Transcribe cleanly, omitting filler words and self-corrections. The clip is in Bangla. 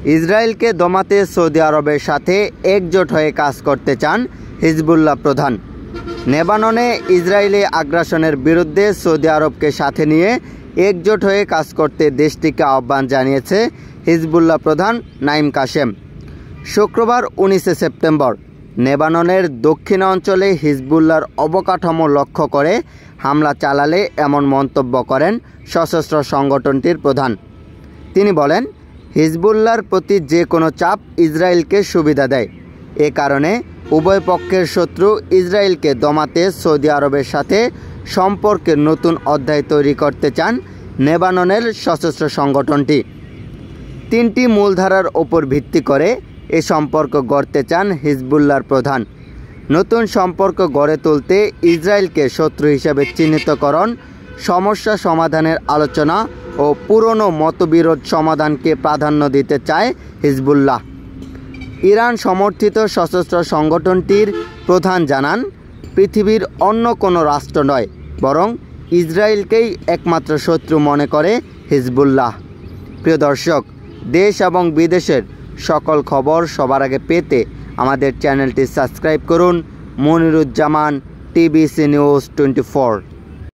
ইসরায়েলকে দমাতে সৌদি আরবের সাথে একজোট হয়ে কাজ করতে চান হিজবুল্লাহ প্রধান। লেবাননে ইসরায়েলি আগ্রাসনের বিরুদ্ধে সৌদি আরবকে সাথে নিয়ে একজোট হয়ে কাজ করতে দেশটিকে আহ্বান জানিয়েছে হিজবুল্লাহ প্রধান নাঈম কাশেম। শুক্রবার 19 সেপ্টেম্বর লেবাননের দক্ষিণাঞ্চলে হিজবুল্লাহর অবকাঠামো লক্ষ্য করে হামলা চালালে এমন মন্তব্য করেন সশস্ত্র সংগঠনটির প্রধান। তিনি বলেন, হিজবুল্লাহর প্রতি যে কোনো চাপ ইসরায়েলকে সুবিধা দেয়। এ কারণে উভয় পক্ষের শত্রু ইসরায়েলকে দমাতে সৌদি আরবের সাথে সম্পর্কের নতুন অধ্যায় তৈরি করতে চান লেবাননের সশস্ত্র সংগঠনটি। তিনটি মূলধারার ওপর ভিত্তি করে এ সম্পর্ক গড়তে চান হিজবুল্লাহর প্রধান। নতুন সম্পর্ক গড়ে তুলতে ইসরায়েলকে শত্রু হিসেবে চিহ্নিতকরণ, সমস্যা সমাধানের আলোচনা ও পুরনো মতবিরোধ সমাধানকে প্রাধান্য দিতে চায় হিজবুল্লাহ। ইরান সমর্থিত সশস্ত্র সংগঠনটির প্রধান জানান, পৃথিবীর অন্য কোনো রাষ্ট্র নয়, বরং ইসরায়েলকেই একমাত্র শত্রু মনে করে হিজবুল্লাহ। প্রিয় দর্শক, দেশ এবং বিদেশের সকল খবর সবার আগে পেতে আমাদের চ্যানেলটি সাবস্ক্রাইব করুন। Moniruzzaman, TBC news 24।